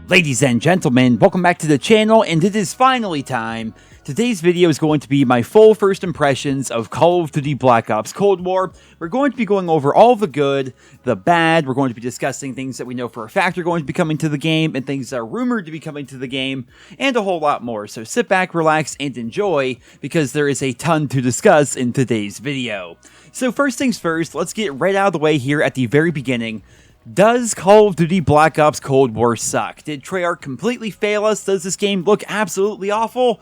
Ladies and gentlemen, welcome back to the channel, and it is finally time. Today's video is going to be my full first impressions of Call of Duty Black Ops Cold War. We're going to be going over all the good, the bad. We're going to be discussing things that we know for a fact are going to be coming to the game, and things that are rumored to be coming to the game, and a whole lot more. So sit back, relax, and enjoy, because there is a ton to discuss in today's video. So first things first, let's get right out of the way here at the very beginning. Does Call of Duty Black Ops Cold War suck? Did Treyarch completely fail us? Does this game look absolutely awful?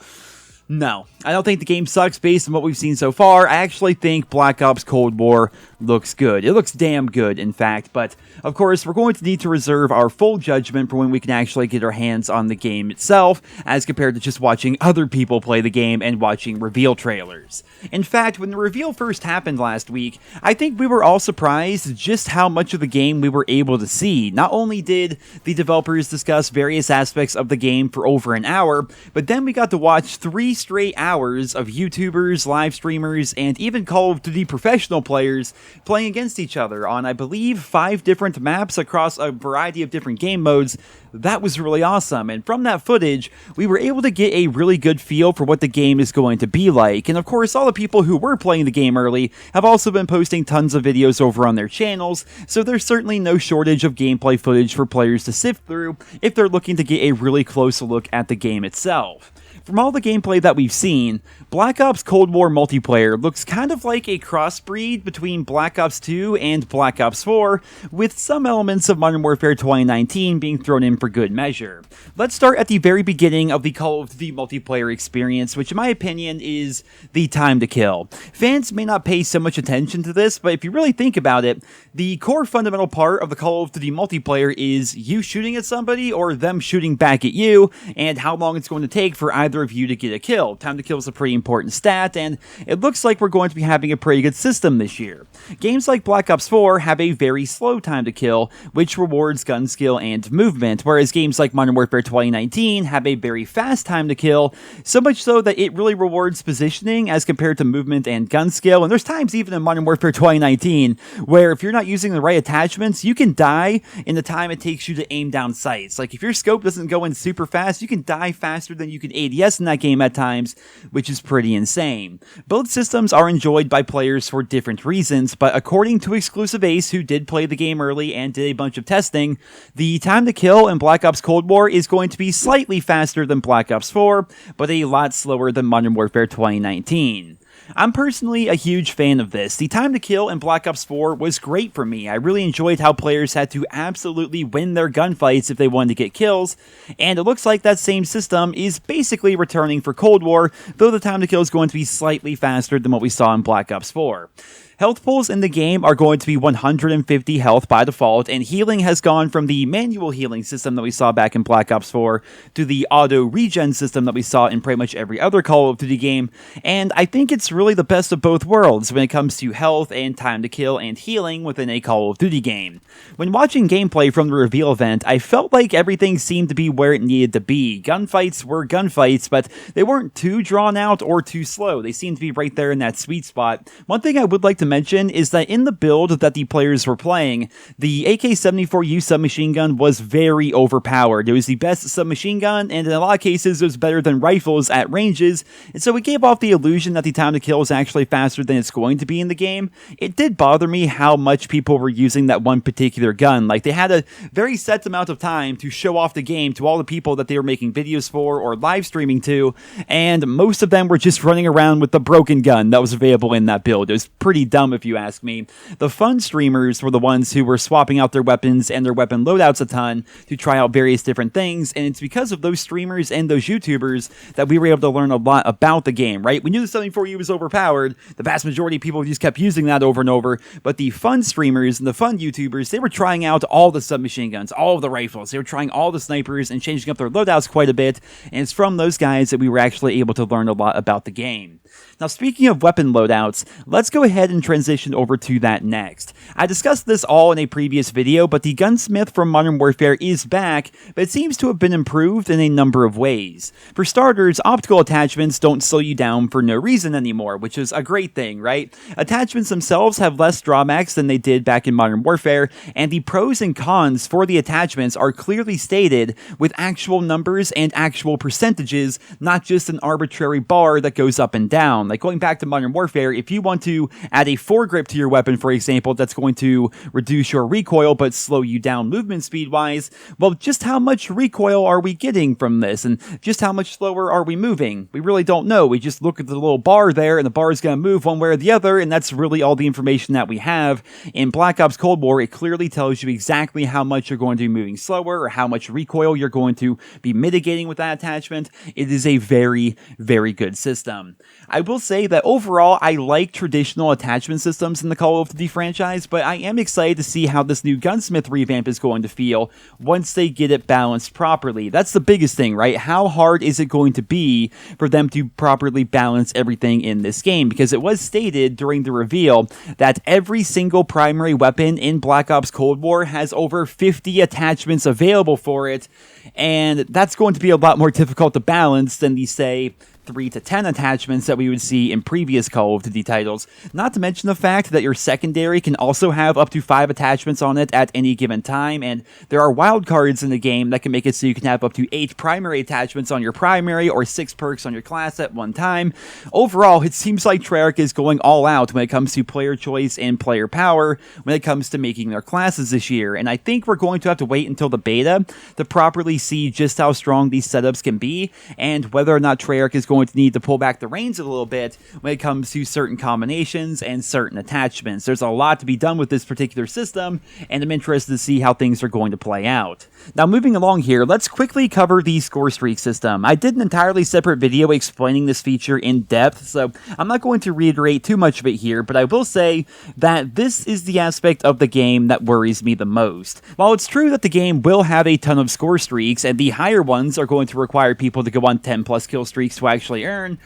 No, I don't think the game sucks based on what we've seen so far. I actually think Black Ops Cold War looks good. It looks damn good, in fact, but of course, we're going to need to reserve our full judgment for when we can actually get our hands on the game itself, as compared to just watching other people play the game and watching reveal trailers. In fact, when the reveal first happened last week, I think we were all surprised just how much of the game we were able to see. Not only did the developers discuss various aspects of the game for over an hour, but then we got to watch 3 straight hours of YouTubers, live streamers, and even Call of Duty professional players playing against each other on, I believe, 5 different maps across a variety of different game modes. That was really awesome, and from that footage, we were able to get a really good feel for what the game is going to be like. And of course, all the people who were playing the game early have also been posting tons of videos over on their channels, so there's certainly no shortage of gameplay footage for players to sift through if they're looking to get a really close look at the game itself. From all the gameplay that we've seen, Black Ops Cold War multiplayer looks kind of like a crossbreed between Black Ops 2 and Black Ops 4, with some elements of Modern Warfare 2019 being thrown in for good measure. Let's start at the very beginning of the Call of Duty multiplayer experience, which in my opinion is the time to kill. Fans may not pay so much attention to this, but if you really think about it, the core fundamental part of the Call of Duty multiplayer is you shooting at somebody or them shooting back at you, and how long it's going to take for either of you to get a kill. Time to kill is a pretty important stat, and it looks like we're going to be having a pretty good system this year. Games like Black Ops 4 have a very slow time to kill, which rewards gun skill and movement, whereas games like Modern Warfare 2019 have a very fast time to kill, so much so that it really rewards positioning as compared to movement and gun skill. And there's times even in Modern Warfare 2019 where if you're not using the right attachments, you can die in the time it takes you to aim down sights. Like if your scope doesn't go in super fast, you can die faster than you can ADS in that game at times, which is pretty insane. Both systems are enjoyed by players for different reasons, but according to Exclusive Ace, who did play the game early and did a bunch of testing, the time to kill in Black Ops Cold War is going to be slightly faster than Black Ops 4, but a lot slower than Modern Warfare 2019. I'm personally a huge fan of this. The time to kill in Black Ops 4 was great for me. I really enjoyed how players had to absolutely win their gunfights if they wanted to get kills, and it looks like that same system is basically returning for Cold War, though the time to kill is going to be slightly faster than what we saw in Black Ops 4. Health pools in the game are going to be 150 health by default, and healing has gone from the manual healing system that we saw back in Black Ops 4 to the auto regen system that we saw in pretty much every other Call of Duty game, and I think it's really the best of both worlds when it comes to health and time to kill and healing within a Call of Duty game. When watching gameplay from the reveal event, I felt like everything seemed to be where it needed to be. Gunfights were gunfights, but they weren't too drawn out or too slow. They seemed to be right there in that sweet spot. One thing I would like to mention is that in the build that the players were playing, the AK-74U submachine gun was very overpowered. It was the best submachine gun, and in a lot of cases it was better than rifles at ranges, and so it gave off the illusion that the time to kill was actually faster than it's going to be in the game. It did bother me how much people were using that one particular gun. Like, they had a very set amount of time to show off the game to all the people that they were making videos for or live streaming to, and most of them were just running around with the broken gun that was available in that build. It was pretty dumb if you ask me. The fun streamers were the ones who were swapping out their weapons and their weapon loadouts a ton to try out various different things, and it's because of those streamers and those YouTubers that we were able to learn a lot about the game, right? We knew the 74U was overpowered. The vast majority of people just kept using that over and over, but the fun streamers and the fun YouTubers, they were trying out all the submachine guns, all of the rifles. They were trying all the snipers and changing up their loadouts quite a bit, and it's from those guys that we were actually able to learn a lot about the game. Now, speaking of weapon loadouts, let's go ahead and transition over to that next. I discussed this all in a previous video, but the Gunsmith from Modern Warfare is back, but it seems to have been improved in a number of ways. For starters, optical attachments don't slow you down for no reason anymore, which is a great thing, right? Attachments themselves have less drawbacks than they did back in Modern Warfare, and the pros and cons for the attachments are clearly stated with actual numbers and actual percentages, not just an arbitrary bar that goes up and down. Like going back to Modern Warfare, if you want to add a foregrip to your weapon, for example, that's going to reduce your recoil but slow you down movement speed-wise, well, just how much recoil are we getting from this, and just how much slower are we moving? We really don't know. We just look at the little bar there, and the bar is going to move one way or the other, and that's really all the information that we have. In Black Ops Cold War, it clearly tells you exactly how much you're going to be moving slower, or how much recoil you're going to be mitigating with that attachment. It is a very, very good system. I will say that overall, I like traditional attachment systems in the Call of Duty franchise, but I am excited to see how this new Gunsmith revamp is going to feel once they get it balanced properly. That's the biggest thing, right? How hard is it going to be for them to properly balance everything in this game? Because it was stated during the reveal that every single primary weapon in Black Ops Cold War has over 50 attachments available for it, and that's going to be a lot more difficult to balance than the, say, 3 to 10 attachments that we would see in previous Call of Duty titles. Not to mention the fact that your secondary can also have up to 5 attachments on it at any given time, and there are wildcards in the game that can make it so you can have up to 8 primary attachments on your primary or 6 perks on your class at one time. Overall, it seems like Treyarch is going all out when it comes to player choice and player power when it comes to making their classes this year, and I think we're going to have to wait until the beta to properly see just how strong these setups can be, and whether or not Treyarch is going to need to pull back the reins a little bit when it comes to certain combinations and certain attachments. There's a lot to be done with this particular system, and I'm interested to see how things are going to play out. Now, moving along here, let's quickly cover the Scorestreaks system. I did an entirely separate video explaining this feature in depth, so I'm not going to reiterate too much of it here, but I will say that this is the aspect of the game that worries me the most. While it's true that the game will have a ton of score streaks, and the higher ones are going to require people to go on 10+ kill streaks to actually earn,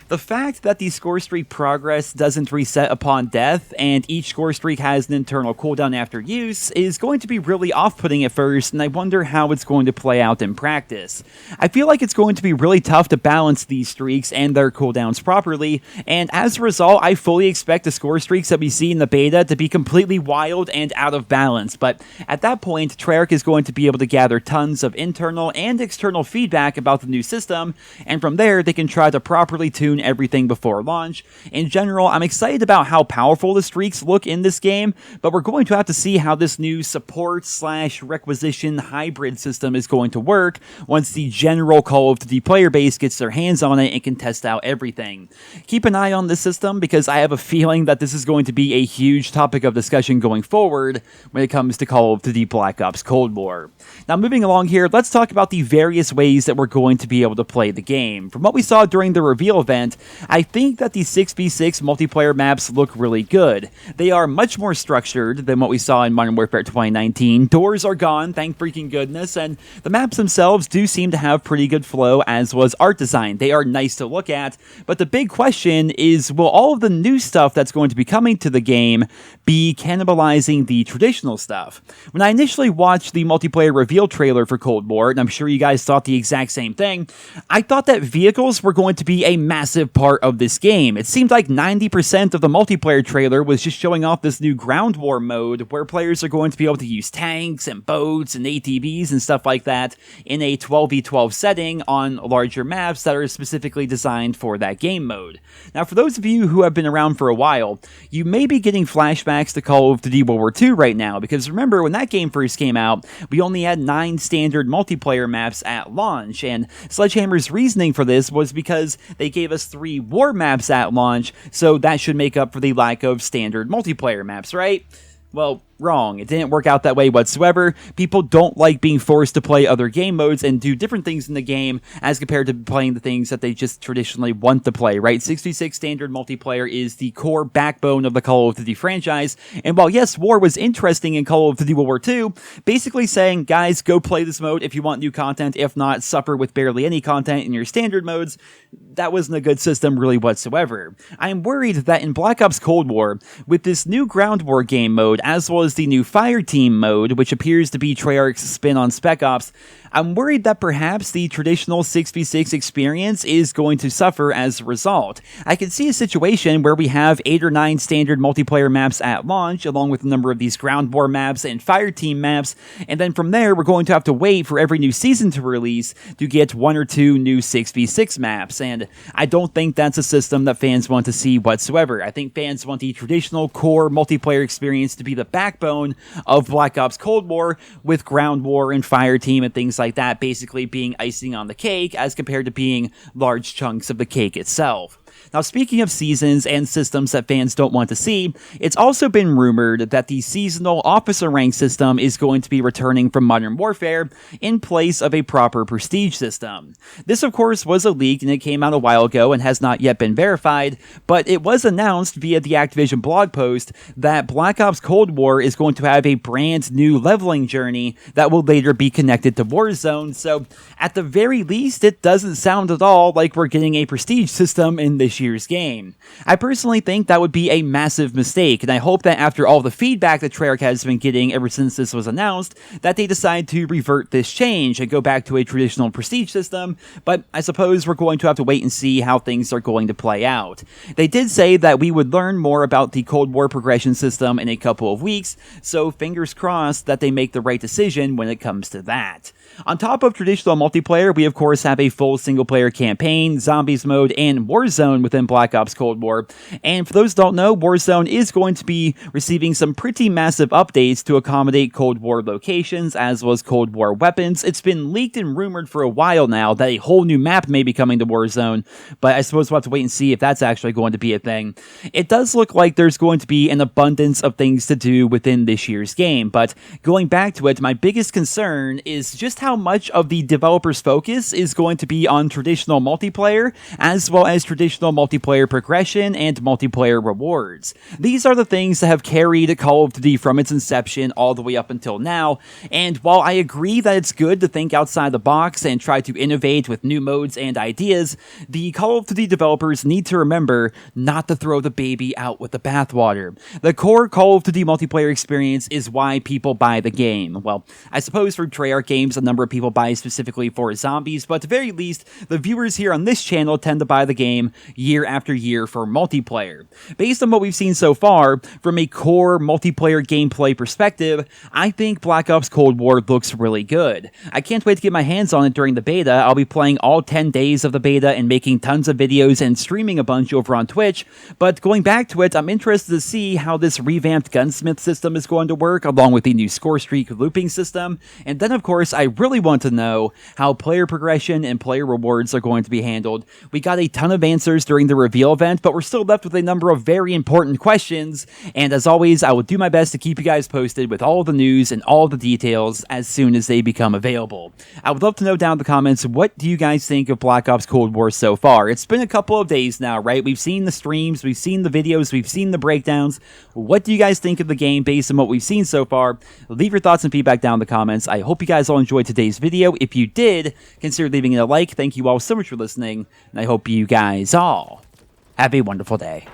the fact that the score streak progress doesn't reset upon death, and each score streak has an internal cooldown after use, is going to be really off-putting at first, and I wonder how it's going to play out in practice. I feel like it's going to be really tough to balance these streaks and their cooldowns properly, and as a result, I fully expect the score streaks that we see in the beta to be completely wild and out of balance, but at that point, Treyarch is going to be able to gather tons of internal and external feedback about the new system, and from there, they can try to properly tune everything before launch. In general, I'm excited about how powerful the streaks look in this game, but we're going to have to see how this new support/requisition hybrid system is going to work once the general Call of Duty player base gets their hands on it and can test out everything. Keep an eye on this system because I have a feeling that this is going to be a huge topic of discussion going forward when it comes to Call of Duty Black Ops Cold War. Now, moving along here, let's talk about the various ways that we're going to be able to play the game. From what we saw during the reveal event, I think that the 6v6 multiplayer maps look really good. They are much more structured than what we saw in Modern Warfare 2019. Doors are gone, thank freaking goodness, and the maps themselves do seem to have pretty good flow, as was art design. They are nice to look at, but the big question is, will all of the new stuff that's going to be coming to the game be cannibalizing the traditional stuff? When I initially watched the multiplayer reveal trailer for Cold War, and I'm sure you guys thought the exact same thing, I thought that vehicles were going to be a massive part of this game. It seemed like 90% of the multiplayer trailer was just showing off this new ground war mode where players are going to be able to use tanks and boats and ATVs and stuff like that in a 12v12 setting on larger maps that are specifically designed for that game mode. Now, for those of you who have been around for a while, you may be getting flashbacks to Call of Duty World War II right now, because remember when that game first came out, we only had 9 standard multiplayer maps at launch, and Sledgehammer's reasoning for this was because they gave us 3 war maps at launch, so that should make up for the lack of standard multiplayer maps, right? Well, Wrong. It didn't work out that way whatsoever. People don't like being forced to play other game modes and do different things in the game as compared to playing the things that they just traditionally want to play, right? 6v6 standard multiplayer is the core backbone of the Call of Duty franchise, and while yes, war was interesting in Call of Duty World War II, basically saying, guys, go play this mode if you want new content, if not, suffer with barely any content in your standard modes, that wasn't a good system really whatsoever. I am worried that in Black Ops Cold War, with this new ground war game mode, as well as the new fire team mode, which appears to be Treyarch's spin on Spec Ops, I'm worried that perhaps the traditional 6v6 experience is going to suffer as a result. I can see a situation where we have 8 or 9 standard multiplayer maps at launch, along with a number of these ground war maps and fire team maps, and then from there we're going to have to wait for every new season to release to get 1 or 2 new 6v6 maps, and I don't think that's a system that fans want to see whatsoever. I think fans want the traditional core multiplayer experience to be the backbone of Black Ops Cold War, with ground war and fire team and things like that basically being icing on the cake as compared to being large chunks of the cake itself. Now, speaking of seasons and systems that fans don't want to see, it's also been rumored that the seasonal officer rank system is going to be returning from Modern Warfare in place of a proper prestige system. This, of course, was a leak and it came out a while ago and has not yet been verified, but it was announced via the Activision blog post that Black Ops Cold War is going to have a brand new leveling journey that will later be connected to Warzone, so at the very least, it doesn't sound at all like we're getting a prestige system in this year's game. I personally think that would be a massive mistake, and I hope that after all the feedback that Treyarch has been getting ever since this was announced, that they decide to revert this change and go back to a traditional prestige system, but I suppose we're going to have to wait and see how things are going to play out. They did say that we would learn more about the Cold War progression system in a couple of weeks, so fingers crossed that they make the right decision when it comes to that. On top of traditional multiplayer, we of course have a full single-player campaign, zombies mode, and Warzone within Black Ops Cold War. And for those who don't know, Warzone is going to be receiving some pretty massive updates to accommodate Cold War locations, as well as Cold War weapons. It's been leaked and rumored for a while now that a whole new map may be coming to Warzone, but I suppose we'll have to wait and see if that's actually going to be a thing. It does look like there's going to be an abundance of things to do within this year's game, but going back to it, my biggest concern is just how much of the developer's focus is going to be on traditional multiplayer, as well as traditional multiplayer progression and multiplayer rewards. These are the things that have carried Call of Duty from its inception all the way up until now, and while I agree that it's good to think outside the box and try to innovate with new modes and ideas, the Call of Duty developers need to remember not to throw the baby out with the bathwater. The core Call of Duty multiplayer experience is why people buy the game. Well, I suppose for Treyarch games, a number of people buy specifically for zombies, but at the very least, the viewers here on this channel tend to buy the game year after year for multiplayer. Based on what we've seen so far, from a core multiplayer gameplay perspective, I think Black Ops Cold War looks really good. I can't wait to get my hands on it during the beta. I'll be playing all 10 days of the beta and making tons of videos and streaming a bunch over on Twitch, but going back to it, I'm interested to see how this revamped Gunsmith system is going to work, along with the new Scorestreak looping system, and then of course, I really want to know how player progression and player rewards are going to be handled. We got a ton of answers during the reveal event, but we're still left with a number of very important questions, and as always, I will do my best to keep you guys posted with all the news and all the details as soon as they become available. I would love to know down in the comments, what do you guys think of Black Ops Cold War so far? It's been a couple of days now, right? We've seen the streams, we've seen the videos, we've seen the breakdowns. What do you guys think of the game based on what we've seen so far? Leave your thoughts and feedback down in the comments. I hope you guys all enjoyed today's video. If you did, consider leaving it a like. Thank you all so much for listening, and I hope you guys all have a wonderful day.